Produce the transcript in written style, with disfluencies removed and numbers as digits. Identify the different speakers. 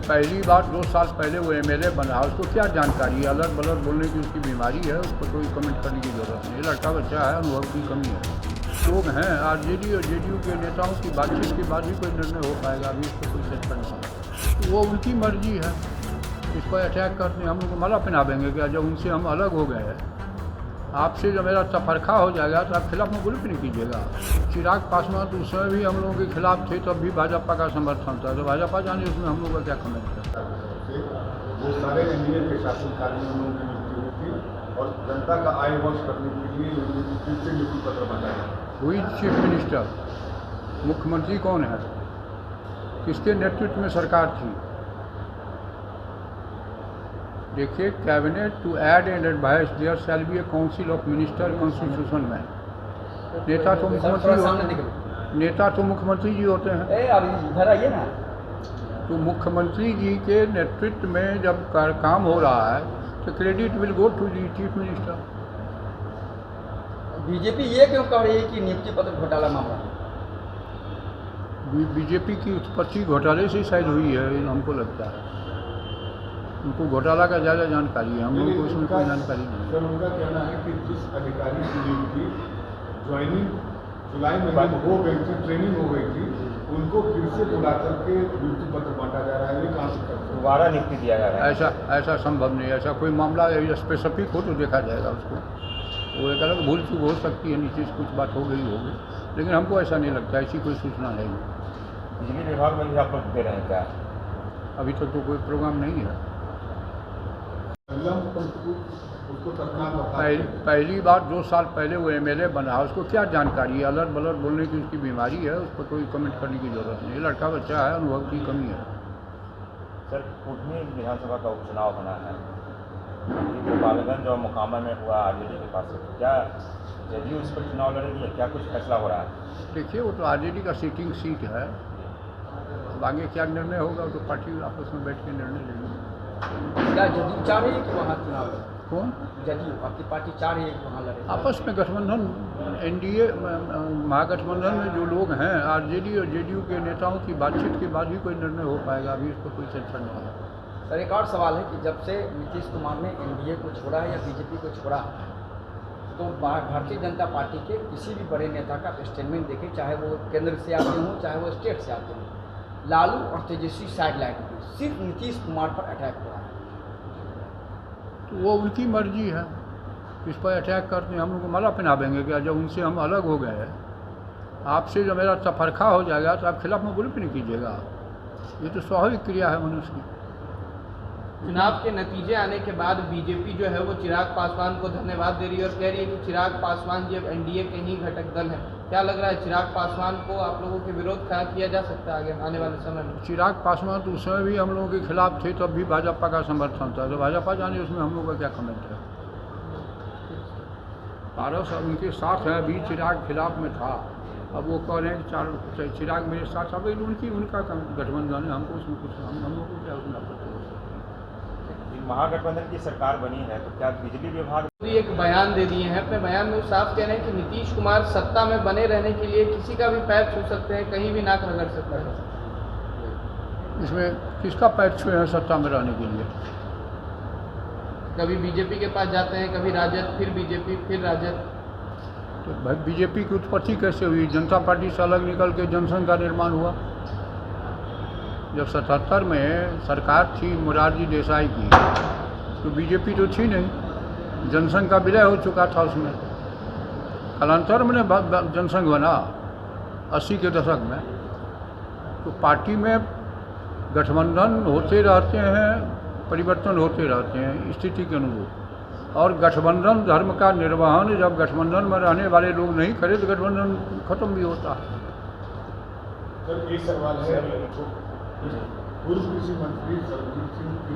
Speaker 1: पहली बार 2 साल पहले वो एमएलए बना, उसको क्या जानकारी है? अलग बलग बोलने की उसकी बीमारी है, उस पर कोई कमेंट करने की ज़रूरत नहीं। लड़का बच्चा है, अनुभव की कमी है। लोग हैं आरजेडी और जेडीयू के नेताओं की बातचीत के बाद ही कोई निर्णय हो पाएगा, अभी इस पर कोई सेट करना। वो उनकी मर्जी है, इस पर अटैक करते हैं। हम लोग को माला पहना देंगे क्या? जब उनसे हम अलग हो गए हैं, आपसे जब मेरा तफरका हो जाएगा तो आप खिलाफ में ग्रुप नहीं कीजिएगा। चिराग पासवान तो उस समय भी हम लोगों के खिलाफ थे, तब भी भाजपा का समर्थन था। तो भाजपा जाने उसमें हम लोग का क्या कमेंट है?
Speaker 2: वो सारे एनडीए के शासनकाल में उन लोगों की नियुक्ति हुई थी और जनता का आय वश करने के लिए नियुक्ति पत्र बनाया।
Speaker 1: हुई चीफ मिनिस्टर, मुख्यमंत्री कौन है? किसके नेतृत्व में सरकार थी? देखिए, cabinet to aid and advice there shall be a council of minister constitution में। नेता तो मुख्यमंत्री जी होते हैं।
Speaker 3: इधर आइए ना।
Speaker 1: तो मुख्यमंत्री जी के नेतृत्व में जब काम हो रहा है तो credit will go to the chief minister.
Speaker 3: BJP ये क्यों कह रही है कि नियुक्ति पत्र घोटाला मामला?
Speaker 1: बीजेपी की उत्पत्ति घोटाले से शायद हुई है, हमको लगता है। उनको घोटाला का ज़्यादा जानकारी है, हम लोगों को इसमें कोई जानकारी नहीं।
Speaker 2: सर, उनका कहना है कि जिस अधिकारी की नियुक्ति ज्वाइनिंग जुलाई महीने हो गई थी, ट्रेनिंग हो गई थी, उनको फिर से बुला करके नियुक्ति पत्र बांटा जा रहा है। ये कहाँ से
Speaker 3: दोबारा नियुक्ति दिया जा रहा है?
Speaker 1: ऐसा संभव नहीं। ऐसा कोई मामला स्पेसिफिक हो तो देखा जाएगा उसको। वो एक अलग भूल चूक हो सकती है, नीचे से कुछ बात हो गई होगी, लेकिन हमको ऐसा नहीं लगता, ऐसी कोई सूचना है नहीं।
Speaker 3: बिजली विभाग में भी आप लोग दे रहे हैं क्या?
Speaker 1: अभी तक तो कोई प्रोग्राम नहीं है। पहली बार 2 साल पहले वो एमएलए बना, उसको क्या जानकारी है? अलग बलग बोलने की उसकी बीमारी है, उस पर कोई कमेंट करने की ज़रूरत नहीं। लड़का बच्चा है, अनुभव की कमी है।
Speaker 4: सर, कुटनी विधानसभा का उपचुनाव होना है, गोपालगंज और मोकामा में हुआ आरजेडी के पास, क्या जदयू इस पर चुनाव लड़ेगी या क्या कुछ फैसला हो रहा है?
Speaker 1: देखिए, वो तो आरजेडी का सिटिंग सीट है, अब आगे क्या निर्णय होगा तो पार्टी आपस में बैठ के निर्णय लेगी।
Speaker 3: क्या जदयू चाह रही है कि वहाँ चुनाव लड़े?
Speaker 1: कौन?
Speaker 3: जदयू, आपकी पार्टी चाह रही है कि वहाँ लड़े?
Speaker 1: आपस में गठबंधन, एनडीए महागठबंधन में जो लोग हैं, आरजेडी और जेडीयू के नेताओं की बातचीत के बाद ही कोई निर्णय हो पाएगा, अभी इस पर कोई चर्चा नहीं है।
Speaker 3: सर, एक और सवाल है कि जब से नीतीश कुमार ने एनडीए को छोड़ा है या बीजेपी को छोड़ा है, तो भारतीय जनता पार्टी के किसी भी बड़े नेता का स्टेटमेंट देखें, चाहे वो केंद्र से आते हों चाहे वो स्टेट से आते हों, लालू और तेजस्वी साइड लाइन में, सिर्फ नीतीश कुमार पर अटैक हो रहा है।
Speaker 1: तो वो उनकी मर्जी है, इस पर अटैक करते हैं। हम लोग को माला पहना देंगे क्या? जब उनसे हम अलग हो गए हैं, आपसे जब मेरा तफरका हो जाएगा तो आप खिलाफ में ग्रुप नहीं कीजिएगा। ये तो स्वाभाविक क्रिया है मनुष्य की।
Speaker 5: चुनाव के नतीजे आने के बाद बीजेपी जो है वो चिराग पासवान को धन्यवाद दे रही है और कह रही है कि चिराग पासवान जी अब एनडीए के ही घटक दल हैं। क्या लग रहा है, चिराग पासवान को आप लोगों के विरोध क्या किया जा सकता है आगे आने वाले समय में?
Speaker 1: चिराग पासवान तो उस समय भी हम लोगों के खिलाफ थे, तब भी भाजपा का समर्थन था। तो भाजपा जाने उसमें हम लोगों का क्या कमेंट है? पारस अब उनके साथ है, अभी चिराग खिलाफ में था, अब वो कह रहे हैं कि चिराग मेरे साथ, अब उनका गठबंधन है, हमको उसमें कुछ हम लोगों को क्या उसमें आपत्ति?
Speaker 4: महागठबंधन की सरकार बनी है तो क्या बिजली विभाग
Speaker 5: भी एक बयान दे दिए हैं, अपने बयान में साफ कह रहे हैं कि नीतीश कुमार सत्ता में बने रहने के लिए किसी का भी पैर छू सकते हैं, कहीं भी नाक रगड़ सकते हैं।
Speaker 1: इसमें किसका पैर छुए हैं सत्ता में रहने के लिए?
Speaker 5: कभी बीजेपी के पास जाते हैं, कभी राजद, फिर बीजेपी, फिर राजद।
Speaker 1: तो भाई, बीजेपी की उत्पत्ति कैसे हुई? जनता पार्टी से अलग निकल के जनसंघ का निर्माण हुआ। जब 77 में सरकार थी मोरारजी देसाई की, तो बीजेपी तो थी नहीं, जनसंघ का विलय हो चुका था उसमें। कालांतर में जनसंघ बना 80 के दशक में। तो पार्टी में गठबंधन होते रहते हैं, परिवर्तन होते रहते हैं स्थिति के अनुरूप, और गठबंधन धर्म का निर्वहन जब गठबंधन में रहने वाले लोग नहीं करे तो गठबंधन खत्म भी होता है।
Speaker 2: सर, एक सवाल है, पूर्व कृषि मंत्री सर्वजीत सिंह